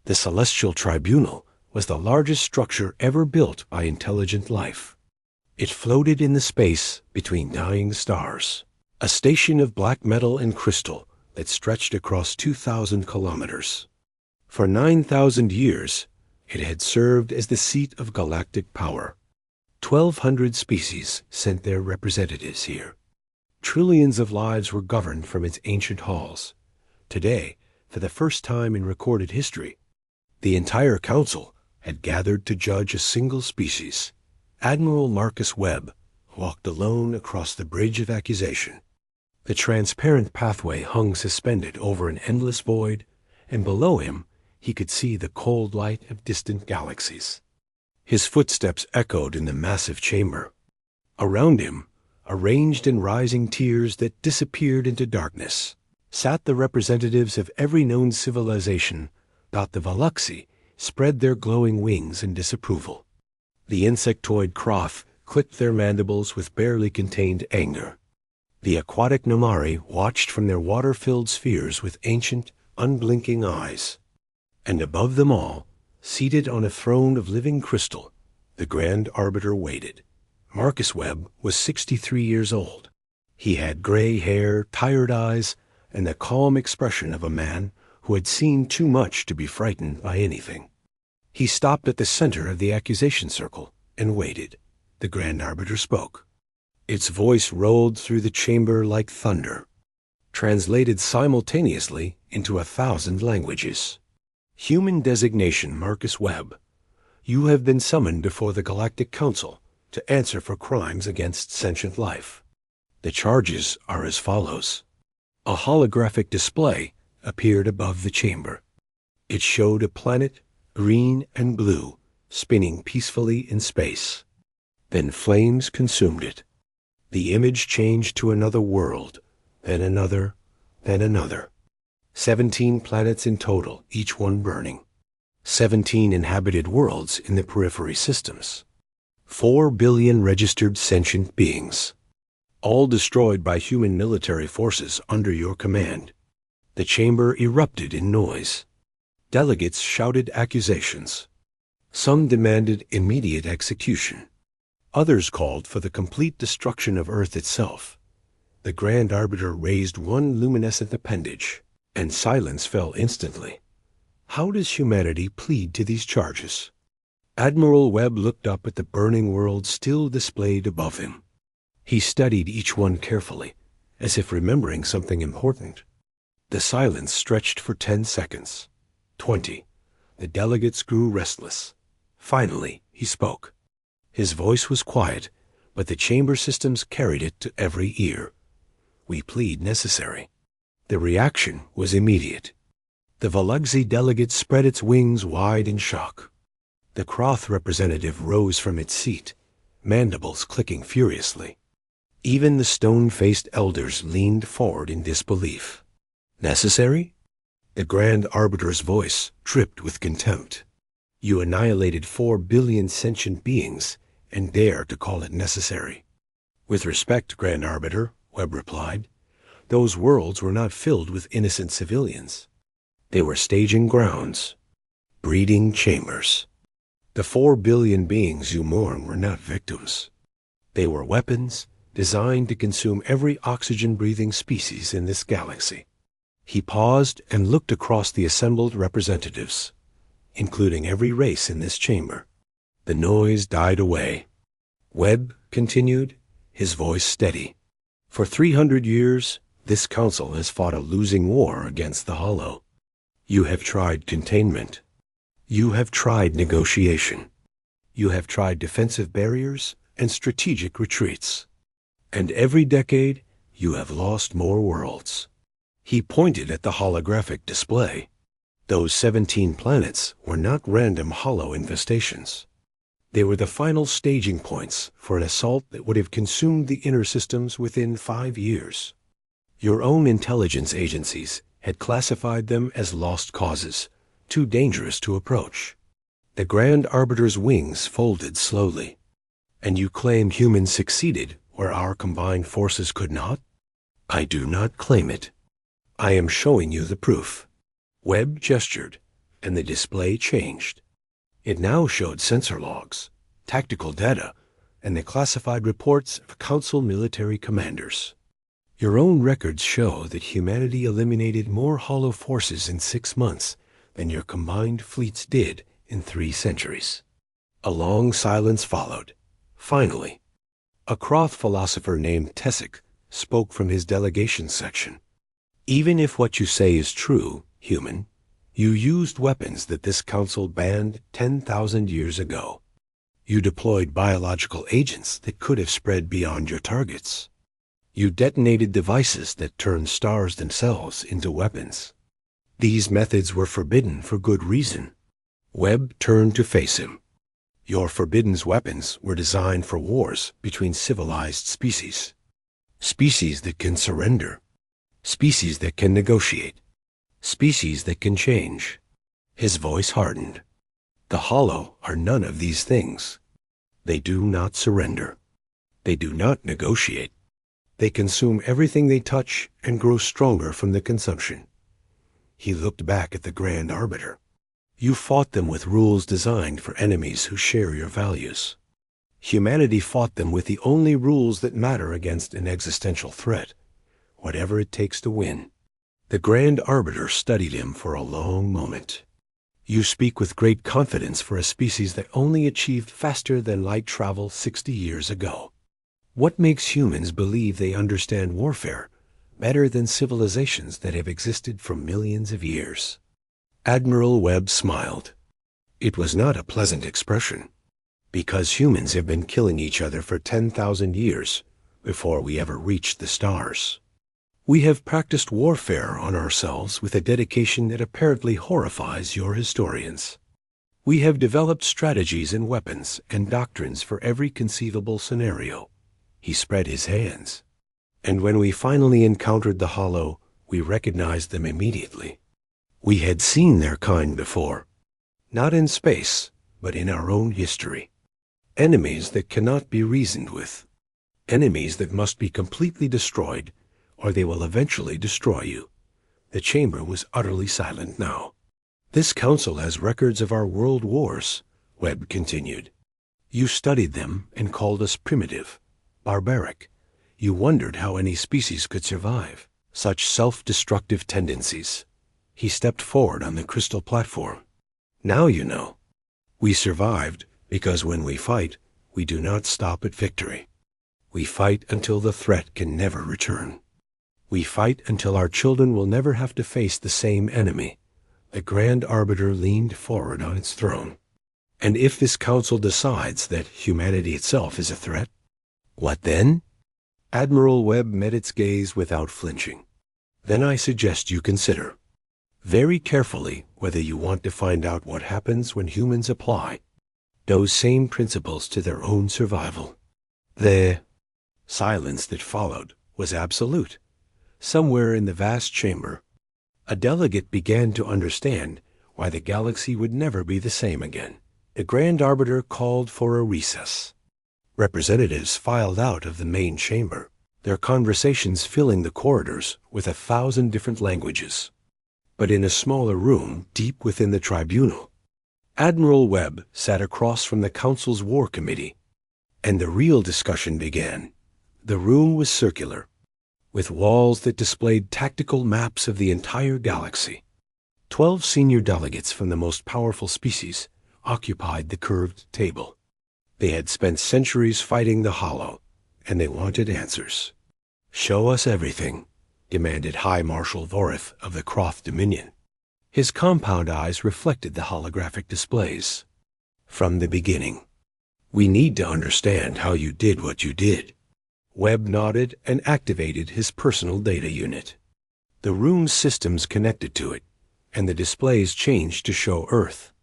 The Celestial Tribunal was the largest structure ever built by intelligent life. It floated in the space between dying stars, a station of black metal and crystal that stretched across 2,000 kilometers. For 9,000 years, it had served as the seat of galactic power. 1,200 species sent their representatives here. Trillions of lives were governed from its ancient halls. Today, for the first time in recorded history, the entire council had gathered to judge a single species. Admiral Marcus Webb walked alone across the bridge of accusation. The transparent pathway hung suspended over an endless void, and below him he could see the cold light of distant galaxies. His footsteps echoed in the massive chamber. Around him, arranged in rising tiers that disappeared into darkness, sat the representatives of every known civilization. The Veluxi spread their glowing wings in disapproval. The insectoid Kroth clicked their mandibles with barely contained anger. The aquatic Nomari watched from their water-filled spheres with ancient, unblinking eyes. And above them all, seated on a throne of living crystal, the Grand Arbiter waited. Marcus Webb was 63 years old. He had gray hair, tired eyes, and the calm expression of a man who had seen too much to be frightened by anything. He stopped at the center of the accusation circle and waited. The Grand Arbiter spoke. Its voice rolled through the chamber like thunder, translated simultaneously into 1,000 languages. Human designation Marcus Webb. You have been summoned before the Galactic Council to answer for crimes against sentient life. The charges are as follows. A holographic display appeared above the chamber. It showed a planet, green and blue, spinning peacefully in space. Then flames consumed it. The image changed to another world, then another, then another. 17 planets in total, each one burning. 17 inhabited worlds in the periphery systems. 4 billion registered sentient beings, all destroyed by human military forces under your command. The chamber erupted in noise. Delegates shouted accusations. Some demanded immediate execution. Others called for the complete destruction of Earth itself. The Grand Arbiter raised one luminescent appendage, and silence fell instantly. How does humanity plead to these charges? Admiral Webb looked up at the burning world still displayed above him. He studied each one carefully, as if remembering something important. The silence stretched for 10 seconds. 20. The delegates grew restless. Finally, he spoke. His voice was quiet, but the chamber systems carried it to every ear. We plead necessary. The reaction was immediate. The Veluxi delegate spread its wings wide in shock. The Kroth representative rose from its seat, mandibles clicking furiously. Even the stone-faced elders leaned forward in disbelief. Necessary? The Grand Arbiter's voice dripped with contempt. You annihilated 4 billion sentient beings and dare to call it necessary. With respect, Grand Arbiter, Webb replied, those worlds were not filled with innocent civilians. They were staging grounds, breeding chambers. The 4 billion beings you mourn were not victims. They were weapons designed to consume every oxygen-breathing species in this galaxy. He paused and looked across the assembled representatives, including every race in this chamber. The noise died away. Webb continued, his voice steady. For 300 years, this council has fought a losing war against the Hollow. You have tried containment. You have tried negotiation. You have tried defensive barriers and strategic retreats. And every decade, you have lost more worlds. He pointed at the holographic display. Those 17 planets were not random Hollow infestations. They were the final staging points for an assault that would have consumed the inner systems within 5 years. Your own intelligence agencies had classified them as lost causes, too dangerous to approach. The Grand Arbiter's wings folded slowly. And you claim humans succeeded where our combined forces could not? I do not claim it. I am showing you the proof. Webb gestured. and the display changed. It now showed sensor logs, tactical data, and the classified reports of Council military commanders. Your own records show that humanity eliminated more hollow forces in 6 months than your combined fleets did in 3 centuries. A long silence followed. Finally, a Kroth philosopher named Tessic spoke from his delegation section. Even if what you say is true, human, you used weapons that this council banned 10,000 years ago. You deployed biological agents that could have spread beyond your targets. You detonated devices that turned stars themselves into weapons. These methods were forbidden for good reason. Webb turned to face him. Your forbidden weapons were designed for wars between civilized species. Species that can surrender. Species that can negotiate. Species that can change. His voice hardened. The Hollow are none of these things. They do not surrender. They do not negotiate. They consume everything they touch and grow stronger from the consumption. He looked back at the Grand Arbiter. You fought them with rules designed for enemies who share your values. Humanity fought them with the only rules that matter against an existential threat, whatever it takes to win. The Grand Arbiter studied him for a long moment. You speak with great confidence for a species that only achieved faster than light travel 60 years ago. What makes humans believe they understand warfare better than civilizations that have existed for millions of years? Admiral Webb smiled. It was not a pleasant expression, because humans have been killing each other for 10,000 years before we ever reached the stars. We have practiced warfare on ourselves with a dedication that apparently horrifies your historians. We have developed strategies and weapons and doctrines for every conceivable scenario. He spread his hands. And when we finally encountered the Hollow, we recognized them immediately. We had seen their kind before, not in space, but in our own history. Enemies that cannot be reasoned with. Enemies that must be completely destroyed, or they will eventually destroy you. The chamber was utterly silent now. This council has records of our world wars, Webb continued. You studied them and called us primitive, barbaric. You wondered how any species could survive such self-destructive tendencies. He stepped forward on the crystal platform. Now you know. We survived because when we fight, we do not stop at victory. We fight until the threat can never return. We fight until our children will never have to face the same enemy. The Grand Arbiter leaned forward on its throne. And if this council decides that humanity itself is a threat, what then? Admiral Webb met its gaze without flinching. Then I suggest you consider very carefully whether you want to find out what happens when humans apply those same principles to their own survival. The silence that followed was absolute. Somewhere in the vast chamber, a delegate began to understand why the galaxy would never be the same again. The Grand Arbiter called for a recess. Representatives filed out of the main chamber, their conversations filling the corridors with 1,000 different languages. But in a smaller room deep within the tribunal, Admiral Webb sat across from the Council's War Committee, and the real discussion began. The room was circular, with walls that displayed tactical maps of the entire galaxy. 12 senior delegates from the most powerful species occupied the curved table. They had spent centuries fighting the Hollow, and they wanted answers. "Show us everything," demanded High Marshal Vorith of the Kroth Dominion. His compound eyes reflected the holographic displays. "From the beginning. We need to understand how you did what you did." Webb nodded and activated his personal data unit. The room's systems connected to it, and the displays changed to show Earth.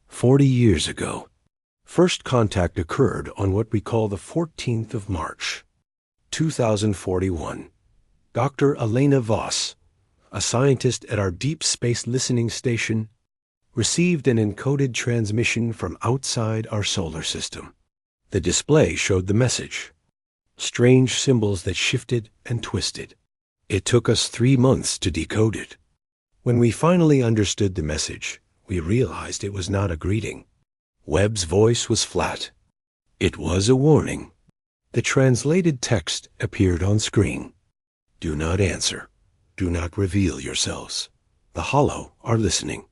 40 years ago. First contact occurred on what we call the 14th of March, 2041. Dr. Elena Voss, a scientist at our Deep Space Listening Station, received an encoded transmission from outside our solar system. The display showed the message. Strange symbols that shifted and twisted. It took us 3 months to decode it. When we finally understood the message, we realized it was not a greeting. Webb's voice was flat. It was a warning. The translated text appeared on screen. Do not answer. Do not reveal yourselves. The Hollow are listening.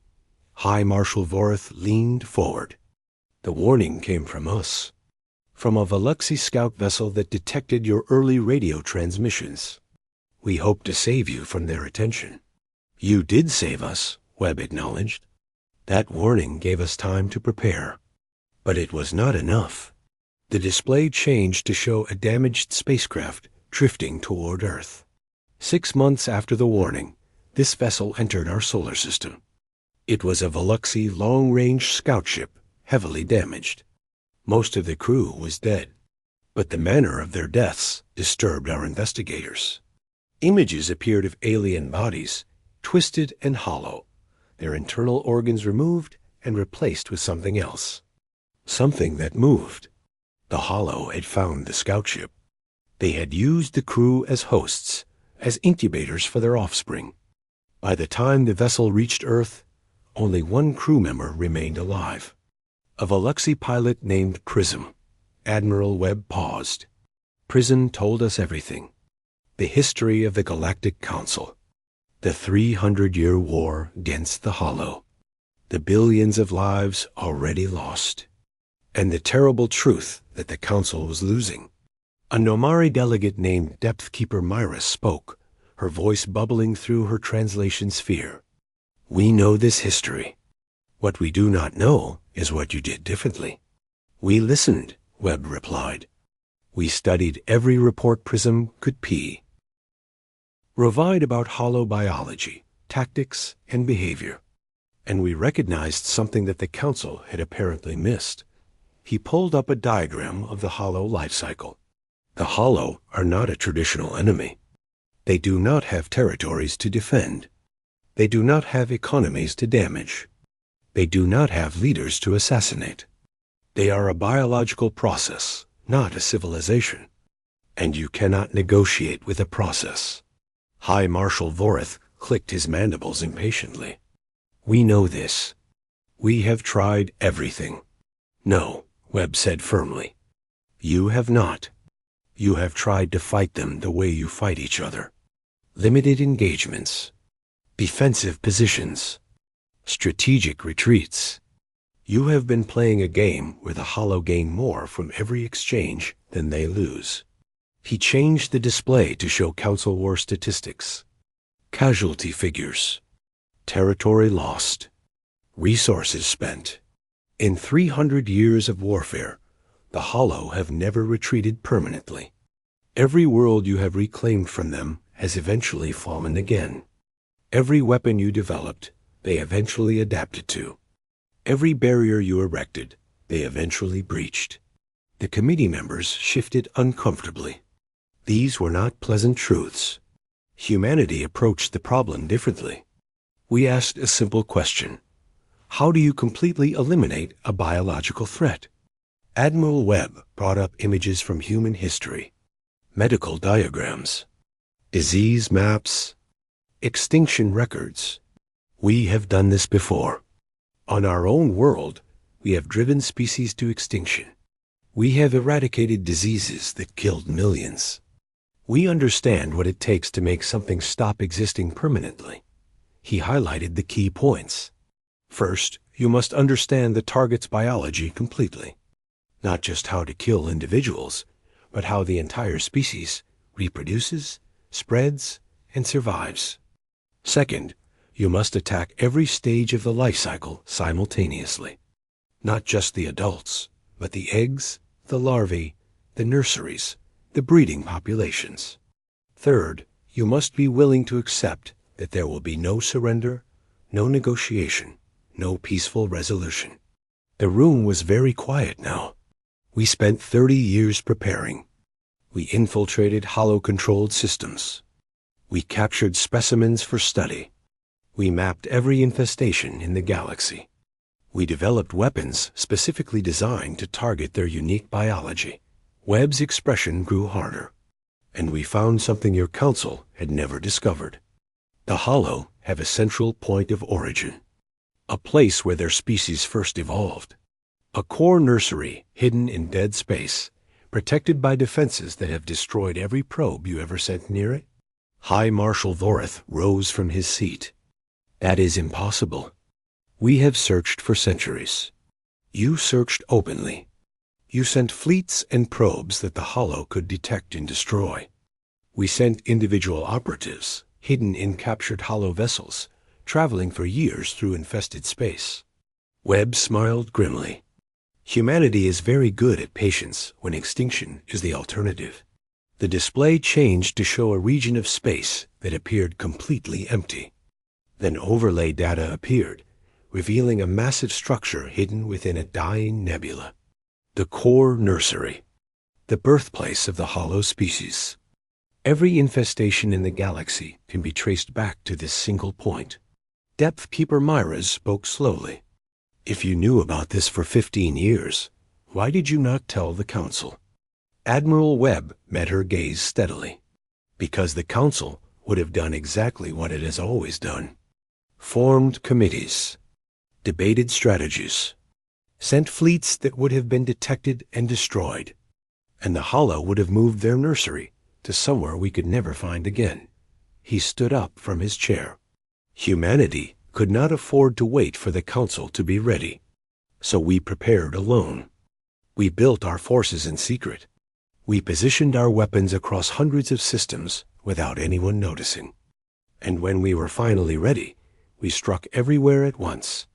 High Marshal Voreth leaned forward. The warning came from us. From a Veluxy scout vessel that detected your early radio transmissions. We hoped to save you from their attention. You did save us, Webb acknowledged. That warning gave us time to prepare. But it was not enough. The display changed to show a damaged spacecraft drifting toward Earth. 6 months after the warning, this vessel entered our solar system. It was a Veluxy long-range scout ship, heavily damaged. Most of the crew was dead, but the manner of their deaths disturbed our investigators. Images appeared of alien bodies, twisted and hollow, their internal organs removed and replaced with something else. Something that moved. The Hollow had found the scout ship. They had used the crew as hosts, as incubators for their offspring. By the time the vessel reached Earth, only one crew member remained alive. A Veluxy pilot named Prism. Admiral Webb paused. Prism told us everything. The history of the Galactic Council. The 300-year war against the Hollow. The billions of lives already lost. And the terrible truth that the Council was losing. A Nomari delegate named Depthkeeper Myra spoke, her voice bubbling through her translation sphere. We know this history. What we do not know is what you did differently. We listened, Webb replied. We studied every report Prism could pee. Rovide about hollow biology, tactics, and behavior. And we recognized something that the Council had apparently missed. He pulled up a diagram of the Hollow life cycle. The Hollow are not a traditional enemy. They do not have territories to defend. They do not have economies to damage. They do not have leaders to assassinate. They are a biological process, not a civilization. And you cannot negotiate with a process. High Marshal Voreth clicked his mandibles impatiently. We know this. We have tried everything. No, Webb said firmly. You have not. You have tried to fight them the way you fight each other. Limited engagements. Defensive positions. Strategic retreats. You have been playing a game where the Hollow gain more from every exchange than they lose. He changed the display to show Council War statistics. Casualty figures. Territory lost. Resources spent. In 300 years of warfare, the Hollow have never retreated permanently. Every world you have reclaimed from them has eventually fallen again. Every weapon you developed, they eventually adapted to. Every barrier you erected, they eventually breached. The committee members shifted uncomfortably. These were not pleasant truths. Humanity approached the problem differently. We asked a simple question. How do you completely eliminate a biological threat? Admiral Webb brought up images from human history, medical diagrams, disease maps, extinction records. We have done this before. On our own world, we have driven species to extinction. We have eradicated diseases that killed millions. We understand what it takes to make something stop existing permanently. He highlighted the key points. First, you must understand the target's biology completely. Not just how to kill individuals, but how the entire species reproduces, spreads, and survives. Second, you must attack every stage of the life cycle simultaneously. Not just the adults, but the eggs, the larvae, the nurseries, the breeding populations. Third, you must be willing to accept that there will be no surrender, no negotiation, no peaceful resolution. The room was very quiet now. We spent 30 years preparing. We infiltrated hollow-controlled systems. We captured specimens for study. We mapped every infestation in the galaxy. We developed weapons specifically designed to target their unique biology. Webb's expression grew harder. And we found something your council had never discovered. The Hollow have a central point of origin. a place where their species first evolved. A core nursery hidden in dead space, protected by defenses that have destroyed every probe you ever sent near it. High Marshal Voreth rose from his seat. That is impossible. We have searched for centuries. You searched openly. You sent fleets and probes that the Hollow could detect and destroy. We sent individual operatives, hidden in captured Hollow vessels, traveling for years through infested space. Webb smiled grimly. Humanity is very good at patience when extinction is the alternative. The display changed to show a region of space that appeared completely empty. Then overlay data appeared, revealing a massive structure hidden within a dying nebula. The core nursery, the birthplace of the Hollow species. Every infestation in the galaxy can be traced back to this single point. Depth Keeper Myra spoke slowly. If you knew about this for 15 years, why did you not tell the Council? Admiral Webb met her gaze steadily. Because the Council would have done exactly what it has always done. Formed committees, debated strategies, sent fleets that would have been detected and destroyed, and the Hollow would have moved their nursery to somewhere we could never find again. He stood up from his chair. Humanity could not afford to wait for the Council to be ready, so we prepared alone. We built our forces in secret. We positioned our weapons across hundreds of systems without anyone noticing. And when we were finally ready, we struck everywhere at once.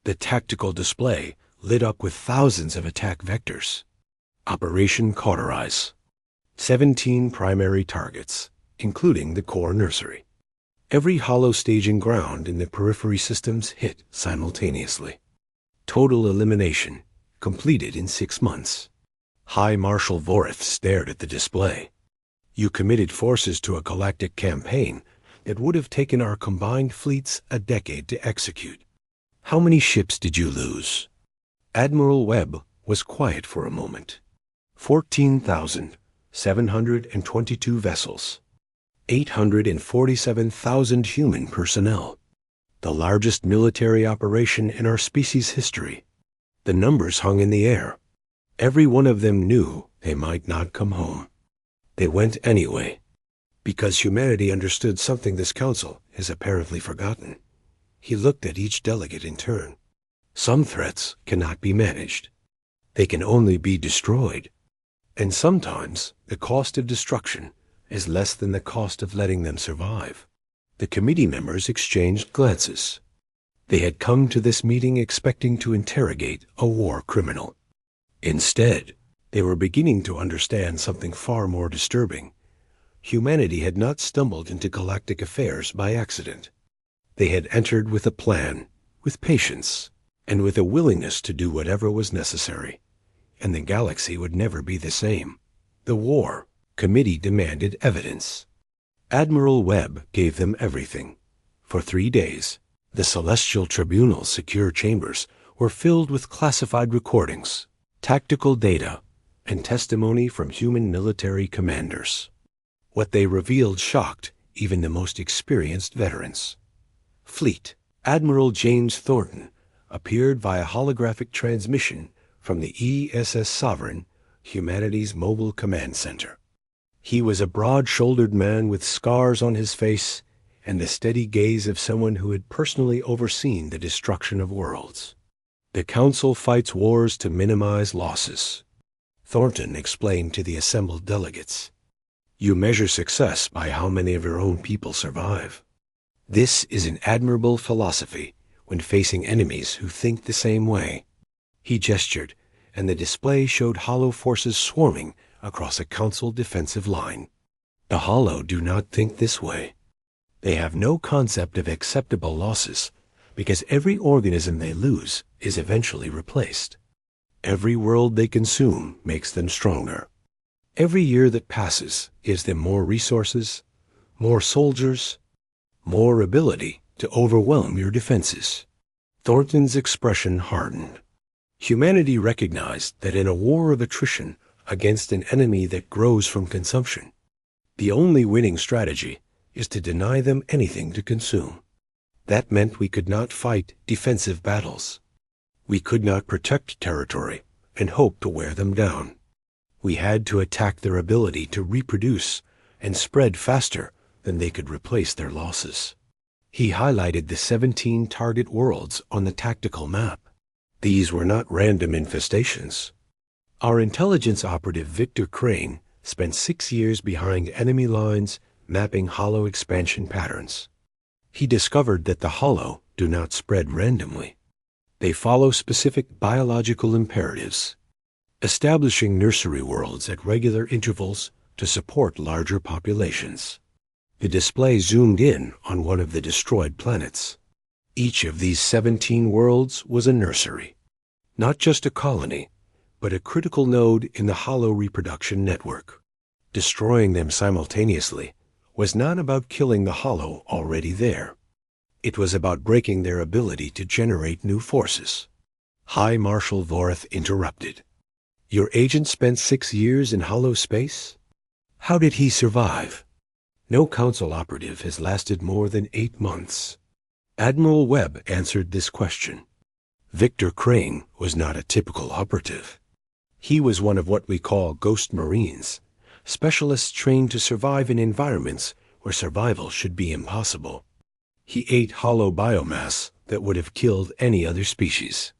The tactical display lit up with thousands of attack vectors. Operation Cauterize. 17 primary targets, including the core nursery. Every Hollow staging ground in the periphery systems hit simultaneously. Total elimination, completed in 6 months. High Marshal Voreth stared at the display. You committed forces to a galactic campaign that would have taken our combined fleets a decade to execute. How many ships did you lose? Admiral Webb was quiet for a moment. 14,722 vessels. 847,000 human personnel. The largest military operation in our species' history. The numbers hung in the air. Every one of them knew they might not come home. They went anyway, because humanity understood something this Council has apparently forgotten. He looked at each delegate in turn. Some threats cannot be managed. They can only be destroyed. And sometimes the cost of destruction is less than the cost of letting them survive. The committee members exchanged glances. They had come to this meeting expecting to interrogate a war criminal. Instead, they were beginning to understand something far more disturbing. Humanity had not stumbled into galactic affairs by accident. They had entered with a plan, with patience, and with a willingness to do whatever was necessary. And the galaxy would never be the same. The war committee demanded evidence. Admiral Webb gave them everything. For 3 days, the Celestial Tribunal's secure chambers were filled with classified recordings, tactical data, and testimony from human military commanders. What they revealed shocked even the most experienced veterans. Fleet Admiral James Thornton appeared via holographic transmission from the ESS Sovereign, humanity's mobile command center. He was a broad-shouldered man with scars on his face and the steady gaze of someone who had personally overseen the destruction of worlds. The Council fights wars to minimize losses, Thornton explained to the assembled delegates. You measure success by how many of your own people survive. This is an admirable philosophy when facing enemies who think the same way. He gestured, and the display showed Hollow forces swarming across a Council defensive line. The Hollow do not think this way. They have no concept of acceptable losses, because every organism they lose is eventually replaced. Every world they consume makes them stronger. Every year that passes gives them more resources, more soldiers, more ability to overwhelm your defenses. Thornton's expression hardened. Humanity recognized that in a war of attrition against an enemy that grows from consumption, the only winning strategy is to deny them anything to consume. That meant we could not fight defensive battles. We could not protect territory and hope to wear them down. We had to attack their ability to reproduce and spread faster than they could replace their losses. He highlighted the 17 target worlds on the tactical map. These were not random infestations. Our intelligence operative Victor Crane spent 6 years behind enemy lines mapping hollow expansion patterns. He discovered that the hollow do not spread randomly. They follow specific biological imperatives, establishing nursery worlds at regular intervals to support larger populations. The display zoomed in on one of the destroyed planets. Each of these 17 worlds was a nursery, not just a colony, but a critical node in the hollow reproduction network. Destroying them simultaneously was not about killing the hollow already there. It was about breaking their ability to generate new forces. High Marshal Voreth interrupted. Your agent spent 6 years in hollow space? How did he survive? No council operative has lasted more than 8 months. Admiral Webb answered this question. Victor Crane was not a typical operative. He was one of what we call ghost marines, specialists trained to survive in environments where survival should be impossible. He ate hollow biomass that would have killed any other species.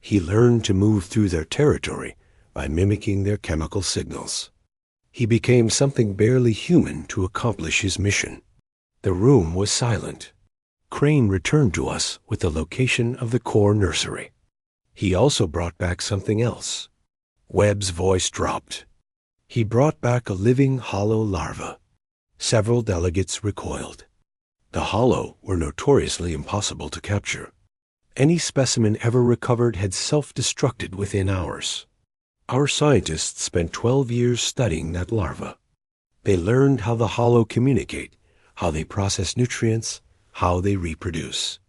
He learned to move through their territory by mimicking their chemical signals. He became something barely human to accomplish his mission. The room was silent. Crane returned to us with the location of the core nursery. He also brought back something else. Webb's voice dropped. He brought back a living hollow larva. Several delegates recoiled. The hollow were notoriously impossible to capture. Any specimen ever recovered had self-destructed within hours. Our scientists spent 12 years studying that larva. They learned how the hollow communicate, how they process nutrients, how they reproduce.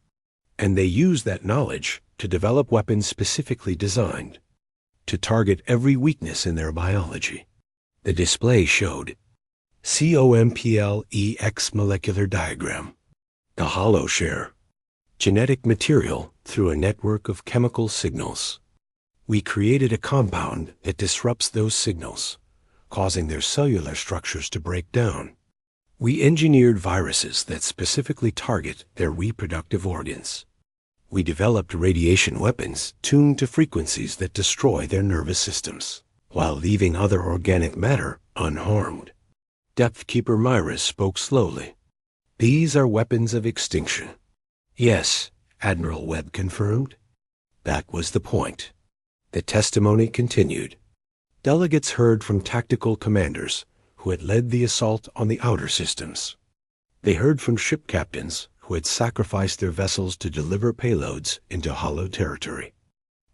And they used that knowledge to develop weapons specifically designed to target every weakness in their biology. The display showed COMPLEX molecular diagram. The hollow share genetic material through a network of chemical signals. We created a compound that disrupts those signals, causing their cellular structures to break down. We engineered viruses that specifically target their reproductive organs. We developed radiation weapons tuned to frequencies that destroy their nervous systems, while leaving other organic matter unharmed. Depth Keeper Myra spoke slowly. These are weapons of extinction. Yes, Admiral Webb confirmed. That was the point. The testimony continued. Delegates heard from tactical commanders who had led the assault on the outer systems. They heard from ship captains who had sacrificed their vessels to deliver payloads into hollow territory.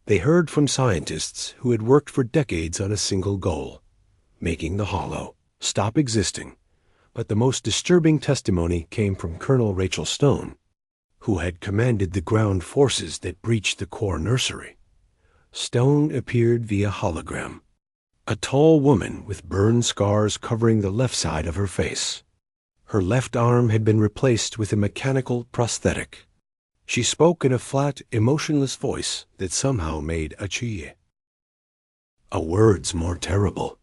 They heard from scientists who had worked for decades on a single goal, making the hollow stop existing. But the most disturbing testimony came from Colonel Rachel Stone, who had commanded the ground forces that breached the core nursery. Stone appeared via hologram, a tall woman with burn scars covering the left side of her face. Her left arm had been replaced with a mechanical prosthetic. She spoke in a flat, emotionless voice that somehow made a chi. A word's more terrible.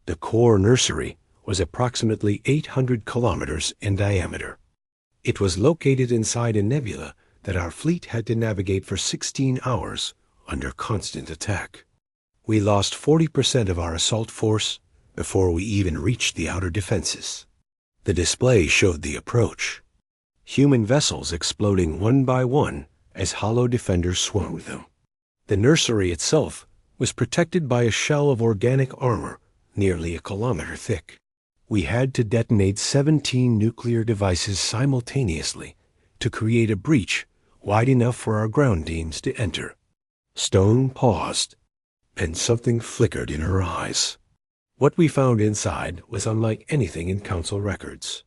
The core nursery was approximately 800 kilometers in diameter. It was located inside a nebula that our fleet had to navigate for 16 hours under constant attack. We lost 40% of our assault force before we even reached the outer defenses. The display showed the approach. Human vessels exploding one by one as hollow defenders swarmed them. The nursery itself was protected by a shell of organic armor nearly a kilometer thick. We had to detonate 17 nuclear devices simultaneously to create a breach wide enough for our ground teams to enter. Stone paused, and something flickered in her eyes. What we found inside was unlike anything in Council records.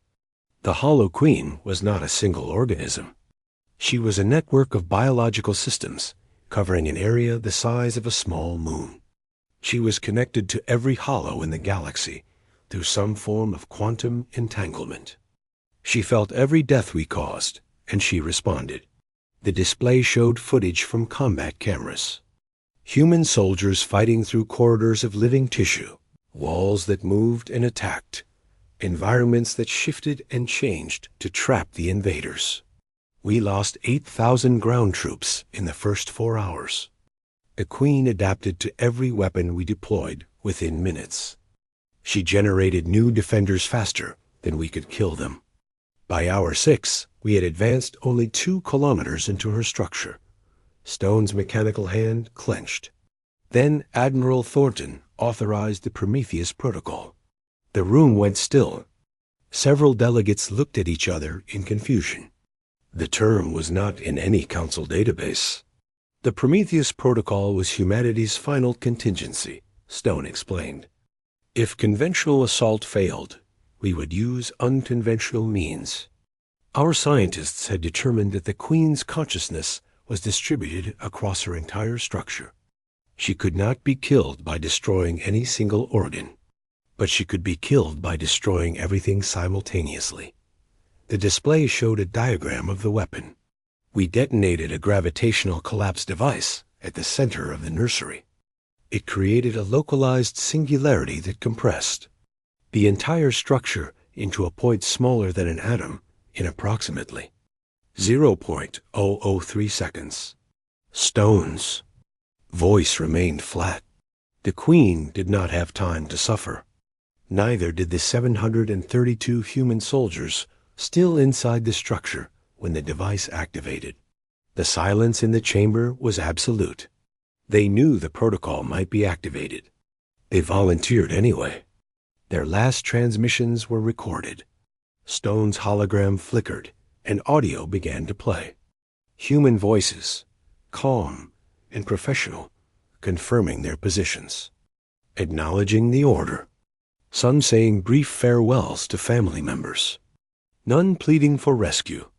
The Hollow Queen was not a single organism. She was a network of biological systems covering an area the size of a small moon. She was connected to every hollow in the galaxy through some form of quantum entanglement. She felt every death we caused and she responded. The display showed footage from combat cameras. Human soldiers fighting through corridors of living tissue, walls that moved and attacked, environments that shifted and changed to trap the invaders. We lost 8,000 ground troops in the first 4 hours. The Queen adapted to every weapon we deployed within minutes. She generated new defenders faster than we could kill them. By hour 6, we had advanced only 2 kilometers into her structure. Stone's mechanical hand clenched. Then Admiral Thornton authorized the Prometheus Protocol. The room went still. Several delegates looked at each other in confusion. The term was not in any council database. The Prometheus Protocol was humanity's final contingency, Stone explained. If conventional assault failed, we would use unconventional means. Our scientists had determined that the Queen's consciousness was distributed across her entire structure. She could not be killed by destroying any single organ, but she could be killed by destroying everything simultaneously. The display showed a diagram of the weapon. We detonated a gravitational collapse device at the center of the nursery. It created a localized singularity that compressed the entire structure into a point smaller than an atom in approximately 0.003 seconds. Stone's voice remained flat. The Queen did not have time to suffer. Neither did the 732 human soldiers still inside the structure when the device activated. The silence in the chamber was absolute. They knew the protocol might be activated. They volunteered anyway. Their last transmissions were recorded. Stone's hologram flickered, and audio began to play. Human voices, calm and professional, confirming their positions, acknowledging the order. Some saying brief farewells to family members. None pleading for rescue.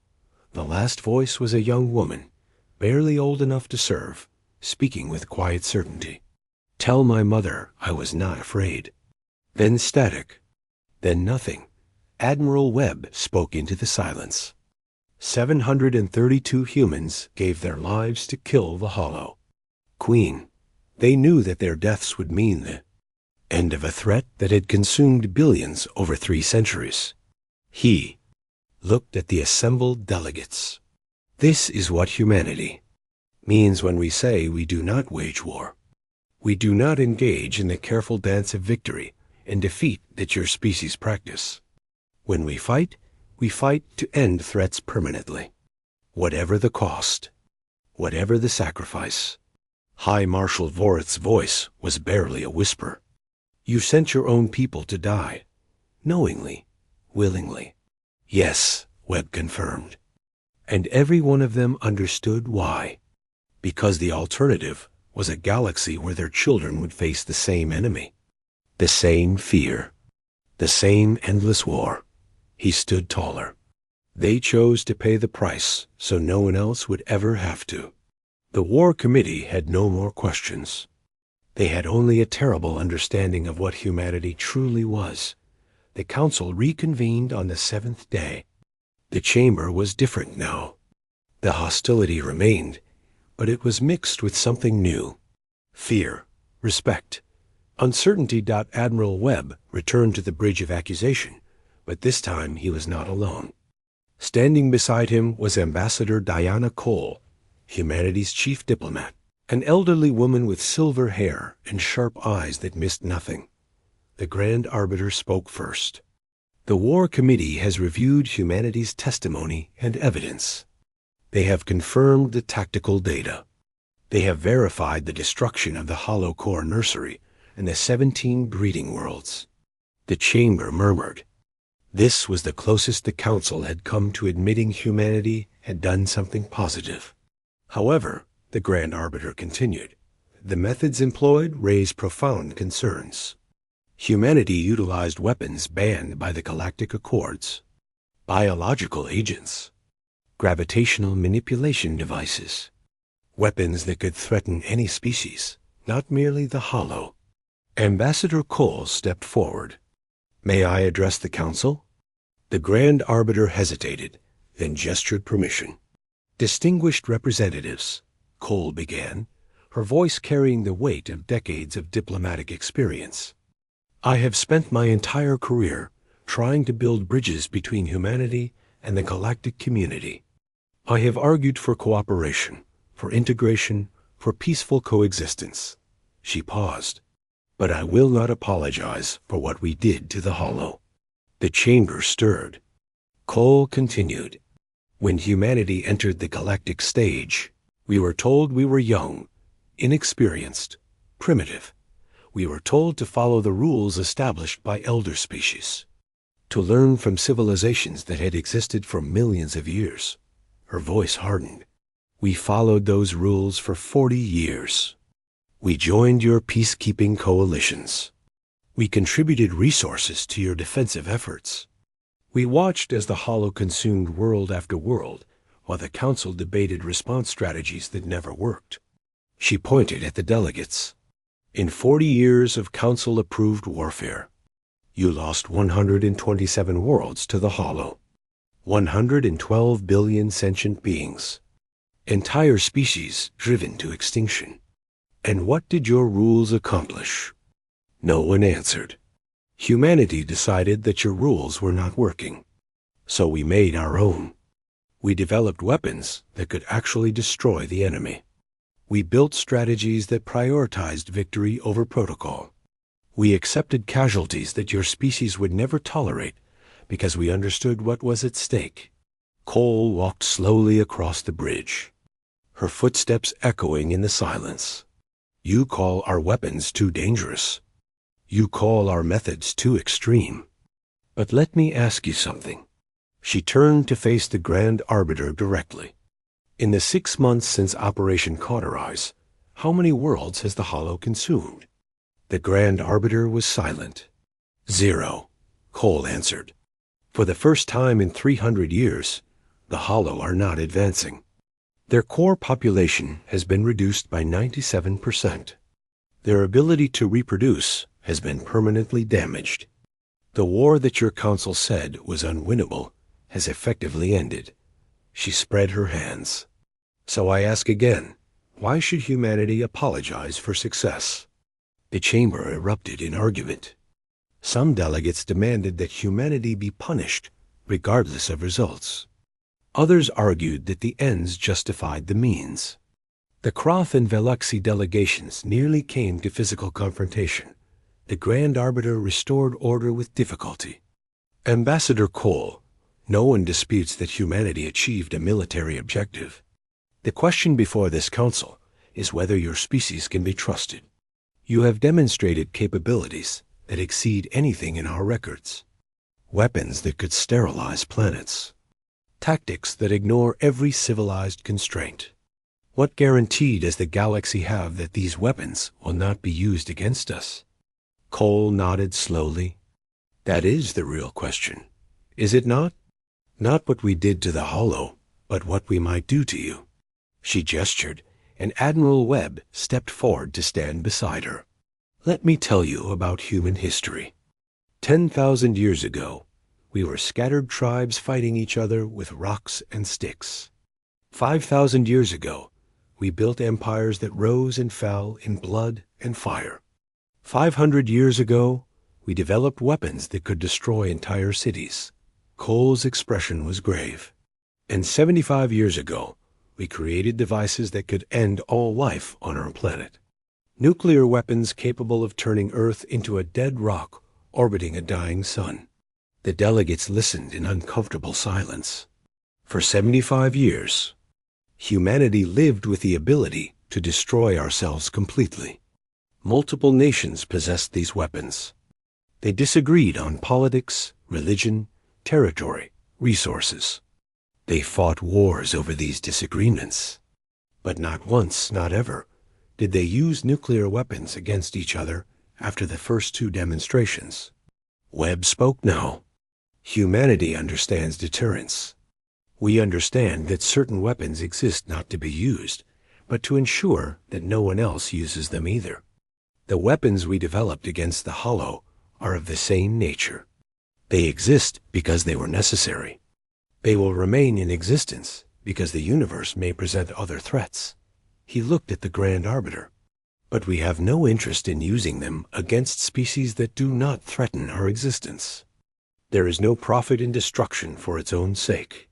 The last voice was a young woman, barely old enough to serve, speaking with quiet certainty. Tell my mother I was not afraid. Then static. Then nothing. Admiral Webb spoke into the silence. 732 humans gave their lives to kill the Hollow. Queen, they knew that their deaths would mean the end of a threat that had consumed billions over 3 centuries. He looked at the assembled delegates. This is what humanity means when we say we do not wage war. We do not engage in the careful dance of victory and defeat that your species practice. When we fight to end threats permanently. Whatever the cost, whatever the sacrifice. High Marshal Vorith's voice was barely a whisper. You sent your own people to die, knowingly, willingly. Yes, Webb confirmed. And every one of them understood why. Because the alternative was a galaxy where their children would face the same enemy, the same fear, the same endless war. He stood taller. They chose to pay the price so no one else would ever have to. The War Committee had no more questions. They had only a terrible understanding of what humanity truly was. The council reconvened on the 7th day. The chamber was different now. The hostility remained, but it was mixed with something new. Fear, respect, uncertainty. Admiral Webb returned to the bridge of accusation, but this time he was not alone. Standing beside him was Ambassador Diana Cole, humanity's chief diplomat, an elderly woman with silver hair and sharp eyes that missed nothing. The Grand Arbiter spoke first. The War Committee has reviewed humanity's testimony and evidence. They have confirmed the tactical data. They have verified the destruction of the Hollow Core Nursery and the 17 breeding worlds. The chamber murmured. This was the closest the Council had come to admitting humanity had done something positive. However, the Grand Arbiter continued, the methods employed raised profound concerns. Humanity utilized weapons banned by the Galactic Accords, biological agents, gravitational manipulation devices, weapons that could threaten any species, not merely the Hollow. Ambassador Cole stepped forward. May I address the Council? The Grand Arbiter hesitated, then gestured permission. "Distinguished representatives," Cole began, her voice carrying the weight of decades of diplomatic experience. "I have spent my entire career trying to build bridges between humanity and the galactic community. I have argued for cooperation, for integration, for peaceful coexistence." She paused. "But I will not apologize for what we did to the Hollow." The chamber stirred. Cole continued. "When humanity entered the galactic stage, we were told we were young, inexperienced, primitive. We were told to follow the rules established by elder species, to learn from civilizations that had existed for millions of years." Her voice hardened. "We followed those rules for 40 years. We joined your peacekeeping coalitions. We contributed resources to your defensive efforts. We watched as the Hollow consumed world after world, while the Council debated response strategies that never worked." She pointed at the delegates. "In 40 years of Council-approved warfare, you lost 127 worlds to the Hollow, 112 billion sentient beings, entire species driven to extinction. And what did your rules accomplish?" No one answered. "Humanity decided that your rules were not working. So we made our own. We developed weapons that could actually destroy the enemy. We built strategies that prioritized victory over protocol. We accepted casualties that your species would never tolerate because we understood what was at stake." Cole walked slowly across the bridge, her footsteps echoing in the silence. "You call our weapons too dangerous. You call our methods too extreme. But let me ask you something." She turned to face the Grand Arbiter directly. "In the 6 months since Operation Cauterize, how many worlds has the Hollow consumed?" The Grand Arbiter was silent. "0, Cole answered. "For the first time in 300 years, the Hollow are not advancing. Their core population has been reduced by 97%. Their ability to reproduce has been permanently damaged. The war that your council said was unwinnable has effectively ended." She spread her hands. "So I ask again, why should humanity apologize for success?" The chamber erupted in argument. Some delegates demanded that humanity be punished, regardless of results. Others argued that the ends justified the means. The Kroth and Veluxi delegations nearly came to physical confrontation. The Grand Arbiter restored order with difficulty. "Ambassador Cole, no one disputes that humanity achieved a military objective. The question before this council is whether your species can be trusted. You have demonstrated capabilities that exceed anything in our records. Weapons that could sterilize planets. Tactics that ignore every civilized constraint. What guarantee does the galaxy have that these weapons will not be used against us?" Cole nodded slowly. "That is the real question, is it not? Not what we did to the Hollow, but what we might do to you." She gestured, and Admiral Webb stepped forward to stand beside her. "Let me tell you about human history. 10,000 years ago, we were scattered tribes fighting each other with rocks and sticks. 5,000 years ago, we built empires that rose and fell in blood and fire. 500 years ago, we developed weapons that could destroy entire cities." Cole's expression was grave. "And 75 years ago, we created devices that could end all life on our planet. Nuclear weapons capable of turning Earth into a dead rock orbiting a dying sun." The delegates listened in uncomfortable silence. For 75 years, humanity lived with the ability to destroy ourselves completely. Multiple nations possessed these weapons. They disagreed on politics, religion, territory, resources. They fought wars over these disagreements. But not once, not ever, did they use nuclear weapons against each other after the first 2 demonstrations. Webb spoke now. "Humanity understands deterrence. We understand that certain weapons exist not to be used, but to ensure that no one else uses them either. The weapons we developed against the Hollow are of the same nature. They exist because they were necessary. They will remain in existence because the universe may present other threats. He looked at the Grand Arbiter. But we have no interest in using them against species that do not threaten our existence. There is no profit in destruction for its own sake.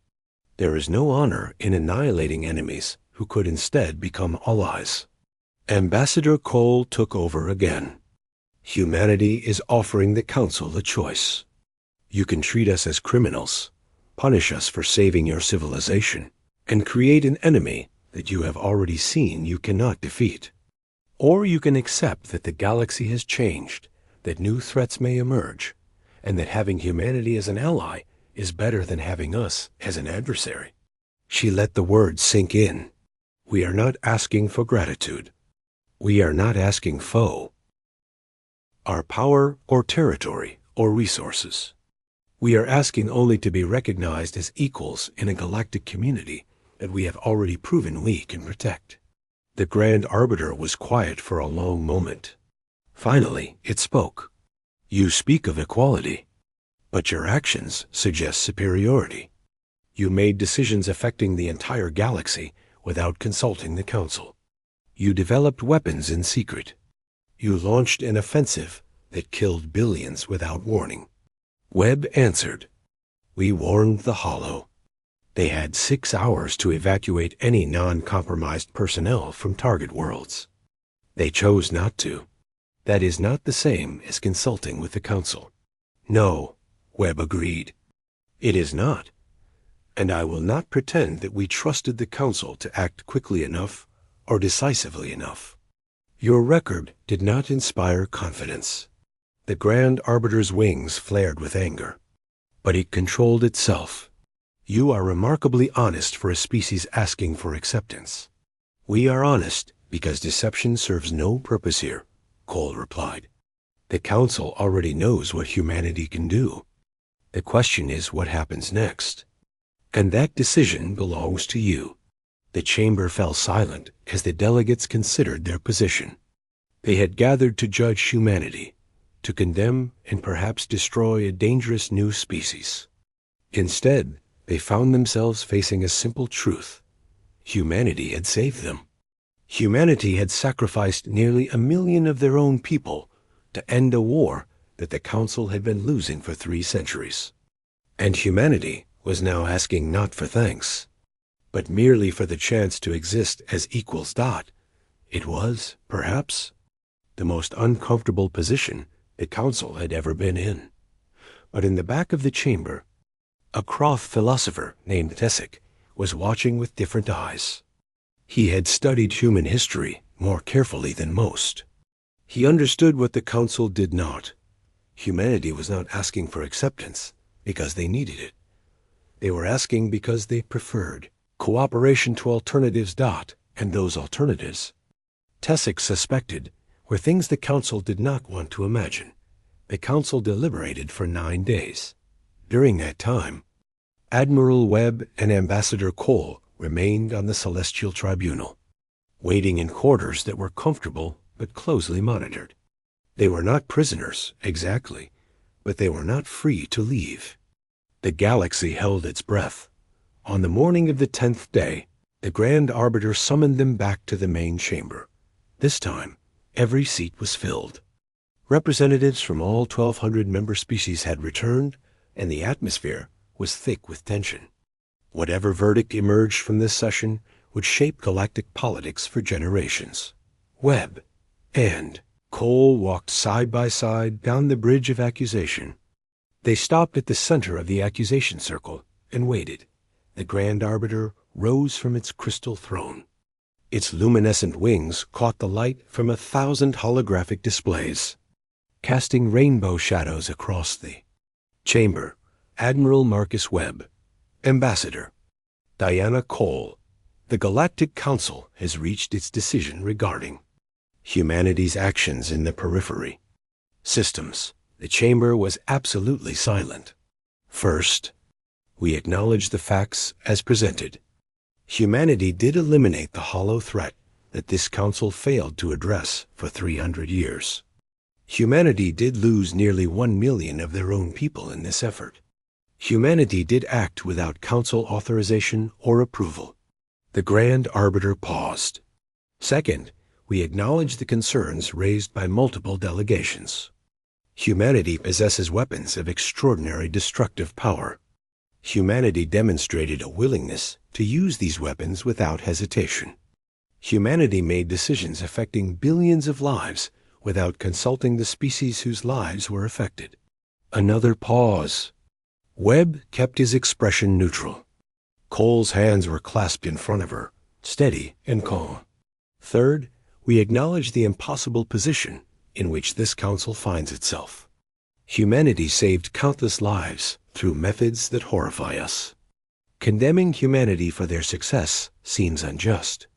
There is no honor in annihilating enemies who could instead become allies. Ambassador Cole took over again. Humanity is offering the Council a choice. You can treat us as criminals, punish us for saving your civilization, and create an enemy that you have already seen you cannot defeat. Or you can accept that the galaxy has changed, that new threats may emerge, and that having humanity as an ally is better than having us as an adversary. She let the words sink in. We are not asking for gratitude. We are not asking foe. Our power or territory or resources. We are asking only to be recognized as equals in a galactic community that we have already proven we can protect. The Grand Arbiter was quiet for a long moment. Finally, it spoke. You speak of equality, but your actions suggest superiority. You made decisions affecting the entire galaxy without consulting the Council. You developed weapons in secret. You launched an offensive that killed billions without warning. Webb answered. We warned the Hollow. They had 6 hours to evacuate any non-compromised personnel from target worlds. They chose not to. That is not the same as consulting with the Council. No, Webb agreed. It is not. And I will not pretend that we trusted the Council to act quickly enough or decisively enough. Your record did not inspire confidence. The Grand Arbiter's wings flared with anger, but it controlled itself. You are remarkably honest for a species asking for acceptance. We are honest because deception serves no purpose here, Cole replied. The Council already knows what humanity can do. The question is what happens next. And that decision belongs to you. The chamber fell silent as the delegates considered their position. They had gathered to judge humanity, to condemn and perhaps destroy a dangerous new species. Instead, they found themselves facing a simple truth. Humanity had saved them. Humanity had sacrificed nearly 1 million of their own people to end a war that the Council had been losing for 3 centuries. And humanity was now asking not for thanks, but merely for the chance to exist as equals. It was, perhaps, the most uncomfortable position the Council had ever been in. But in the back of the chamber, a Croth philosopher named Tessic was watching with different eyes. He had studied human history more carefully than most. He understood what the Council did not. Humanity was not asking for acceptance because they needed it. They were asking because they preferred cooperation to alternatives. And those alternatives, Tessic suspected, were things the Council did not want to imagine. The Council deliberated for 9 days. During that time, Admiral Webb and Ambassador Cole remained on the Celestial Tribunal, waiting in quarters that were comfortable but closely monitored. They were not prisoners, exactly, but they were not free to leave. The galaxy held its breath. On the morning of the 10th day, the Grand Arbiter summoned them back to the main chamber. This time, every seat was filled. Representatives from all 1,200 member species had returned, and the atmosphere was thick with tension. Whatever verdict emerged from this session would shape galactic politics for generations. Webb and Cole walked side by side down the bridge of accusation. They stopped at the center of the accusation circle and waited. The Grand Arbiter rose from its crystal throne. Its luminescent wings caught the light from 1,000 holographic displays, casting rainbow shadows across the chamber. Admiral Marcus Webb, Ambassador Diana Cole. The Galactic Council has reached its decision regarding humanity's actions in the periphery. Systems. The chamber was absolutely silent. First, we acknowledge the facts as presented. Humanity did eliminate the hollow threat that this council failed to address for 300 years. Humanity did lose nearly 1 million of their own people in this effort. Humanity did act without council authorization or approval. The Grand Arbiter paused. Second, we acknowledge the concerns raised by multiple delegations. Humanity possesses weapons of extraordinary destructive power. Humanity demonstrated a willingness to use these weapons without hesitation. Humanity made decisions affecting billions of lives without consulting the species whose lives were affected. Another pause. Webb kept his expression neutral. Cole's hands were clasped in front of her, steady and calm. Third, we acknowledge the impossible position in which this council finds itself. Humanity saved countless lives through methods that horrify us. Condemning humanity for their success seems unjust.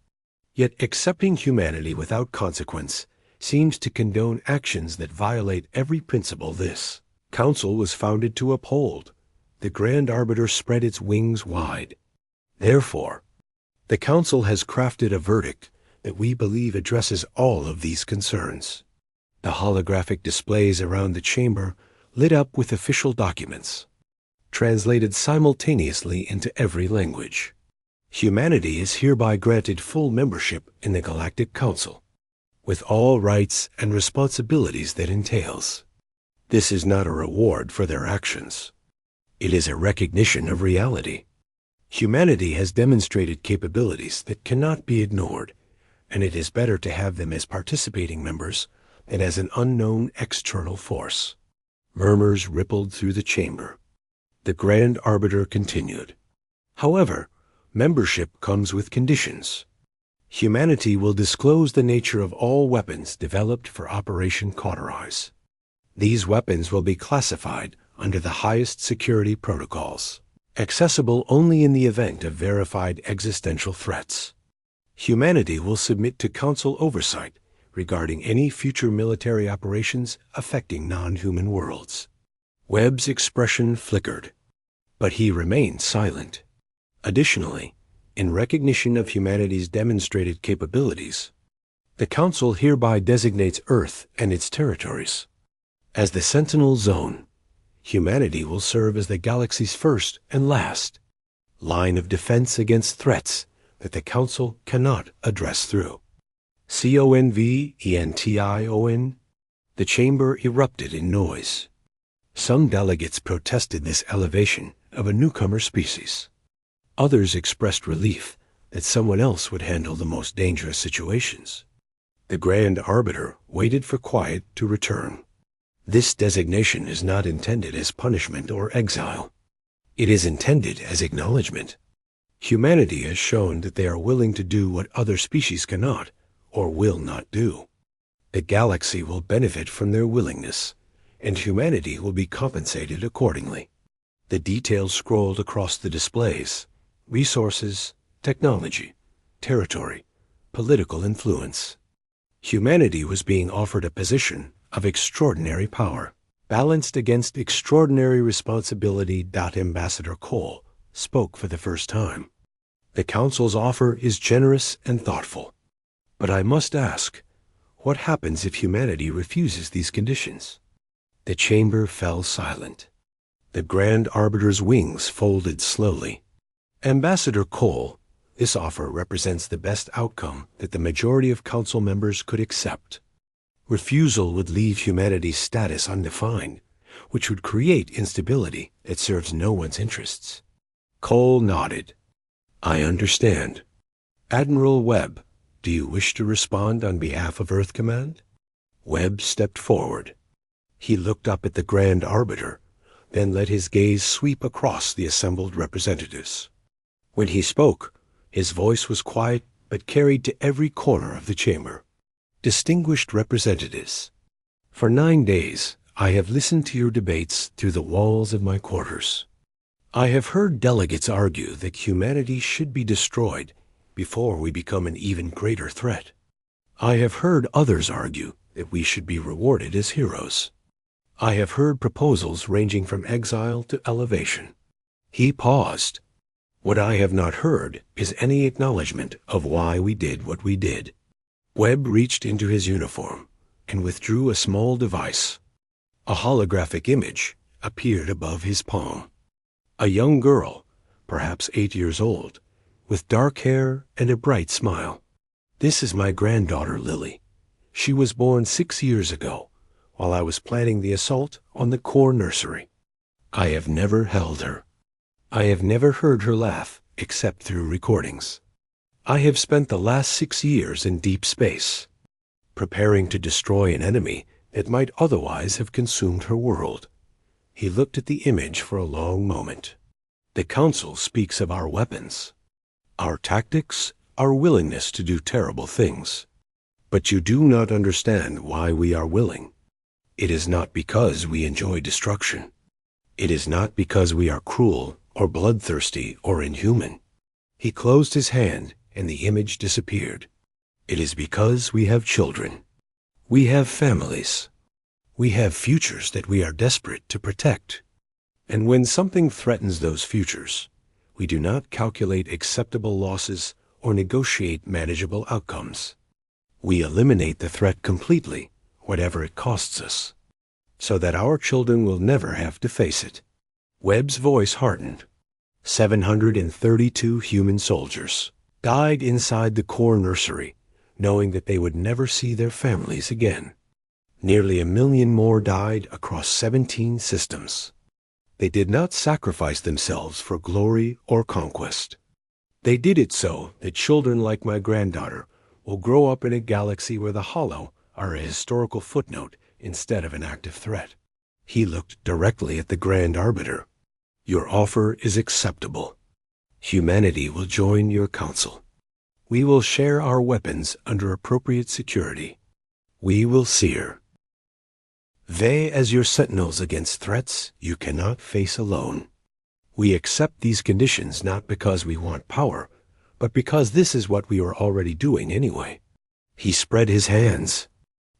Yet accepting humanity without consequence seems to condone actions that violate every principle this council was founded to uphold. The Grand Arbiter spread its wings wide. Therefore, the council has crafted a verdict that we believe addresses all of these concerns. The holographic displays around the chamber lit up with official documents, translated simultaneously into every language. Humanity is hereby granted full membership in the Galactic Council, with all rights and responsibilities that entails. This is not a reward for their actions. It is a recognition of reality. Humanity has demonstrated capabilities that cannot be ignored, and it is better to have them as participating members than as an unknown external force. Murmurs rippled through the chamber. The Grand Arbiter continued. However, membership comes with conditions. Humanity will disclose the nature of all weapons developed for Operation Cauterize. These weapons will be classified under the highest security protocols, accessible only in the event of verified existential threats. Humanity will submit to Council oversight regarding any future military operations affecting non-human worlds. Webb's expression flickered, but he remained silent. Additionally, in recognition of humanity's demonstrated capabilities, the Council hereby designates Earth and its territories as the Sentinel Zone. Humanity will serve as the galaxy's first and last line of defense against threats that the Council cannot address through. CONVENTION. The chamber erupted in noise. Some delegates protested this elevation of a newcomer species. Others expressed relief that someone else would handle the most dangerous situations. The Grand Arbiter waited for quiet to return. This designation is not intended as punishment or exile. It is intended as acknowledgement. Humanity has shown that they are willing to do what other species cannot or will not do. The galaxy will benefit from their willingness, and humanity will be compensated accordingly. The details scrolled across the displays: resources, technology, territory, political influence. Humanity was being offered a position of extraordinary power, balanced against extraordinary responsibility. Ambassador Cole spoke for the first time. The Council's offer is generous and thoughtful. But I must ask, what happens if humanity refuses these conditions? The chamber fell silent. The Grand Arbiter's wings folded slowly. Ambassador Cole, this offer represents the best outcome that the majority of Council members could accept. Refusal would leave humanity's status undefined, which would create instability that serves no one's interests. Cole nodded. I understand. Admiral Webb, do you wish to respond on behalf of Earth Command? Webb stepped forward. He looked up at the Grand Arbiter, then let his gaze sweep across the assembled representatives. When he spoke, his voice was quiet but carried to every corner of the chamber. Distinguished representatives, for 9 days I have listened to your debates through the walls of my quarters. I have heard delegates argue that humanity should be destroyed before we become an even greater threat. I have heard others argue that we should be rewarded as heroes. I have heard proposals ranging from exile to elevation. He paused. What I have not heard is any acknowledgement of why we did what we did. Webb reached into his uniform and withdrew a small device. A holographic image appeared above his palm. A young girl, perhaps 8 years old, with dark hair and a bright smile. This is my granddaughter, Lily. She was born 6 years ago, while I was planning the assault on the core nursery. I have never held her. I have never heard her laugh, except through recordings. I have spent the last 6 years in deep space, preparing to destroy an enemy that might otherwise have consumed her world. He looked at the image for a long moment. The Council speaks of our weapons, our tactics, our willingness to do terrible things. But you do not understand why we are willing. It is not because we enjoy destruction. It is not because we are cruel or bloodthirsty or inhuman. He closed his hand and the image disappeared. It is because we have children. We have families. We have futures that we are desperate to protect. And when something threatens those futures, we do not calculate acceptable losses or negotiate manageable outcomes. We eliminate the threat completely, whatever it costs us, so that our children will never have to face it. Webb's voice hardened. 732 human soldiers died inside the core nursery, knowing that they would never see their families again. Nearly 1 million more died across 17 systems. They did not sacrifice themselves for glory or conquest. They did it so that children like my granddaughter will grow up in a galaxy where the hollow are a historical footnote instead of an active threat. He looked directly at the Grand Arbiter. Your offer is acceptable. Humanity will join your council. We will share our weapons under appropriate security. We will sear. They as your sentinels against threats you cannot face alone. We accept these conditions not because we want power, but because this is what we are already doing anyway. He spread his hands.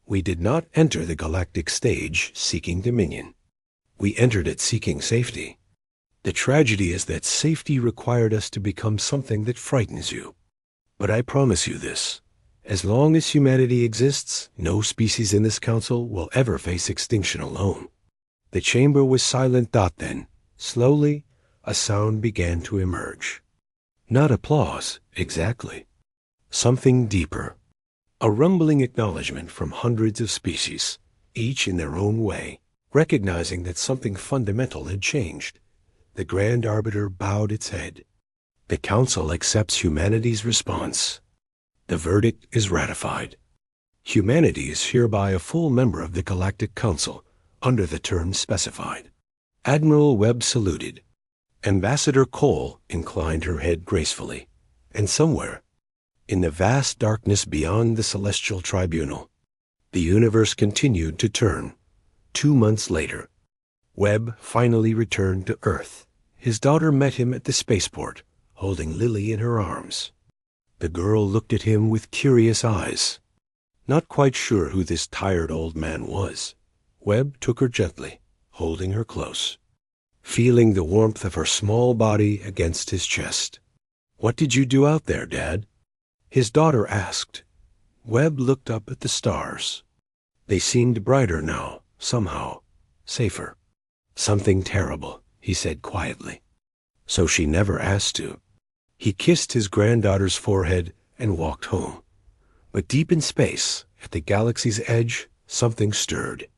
We did not enter the galactic stage seeking dominion. We entered it seeking safety. The tragedy is that safety required us to become something that frightens you. But I promise you this. As long as humanity exists, no species in this council will ever face extinction alone. The chamber was silent. Then, slowly, a sound began to emerge. Not applause, exactly. Something deeper. A rumbling acknowledgement from hundreds of species, each in their own way, recognizing that something fundamental had changed. The Grand Arbiter bowed its head. The Council accepts humanity's response. The verdict is ratified. Humanity is hereby a full member of the Galactic Council, under the terms specified. Admiral Webb saluted. Ambassador Cole inclined her head gracefully, and somewhere, in the vast darkness beyond the celestial tribunal, the universe continued to turn. 2 months later, Webb finally returned to Earth. His daughter met him at the spaceport, holding Lily in her arms. The girl looked at him with curious eyes. Not quite sure who this tired old man was, Webb took her gently, holding her close, feeling the warmth of her small body against his chest. "What did you do out there, Dad?" his daughter asked. Webb looked up at the stars. They seemed brighter now, somehow, safer. "Something terrible," he said quietly. So she never asked to. He kissed his granddaughter's forehead and walked home. But deep in space, at the galaxy's edge, something stirred.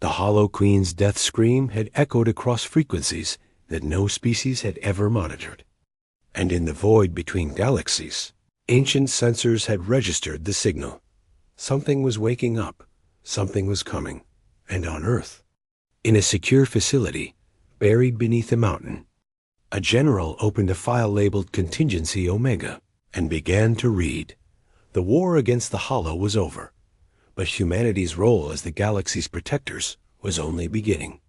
The Hollow Queen's death scream had echoed across frequencies that no species had ever monitored. And in the void between galaxies, ancient sensors had registered the signal. Something was waking up, something was coming, and on Earth, in a secure facility, buried beneath a mountain, a general opened a file labeled Contingency Omega and began to read. The war against the Hollow was over, but humanity's role as the galaxy's protectors was only beginning.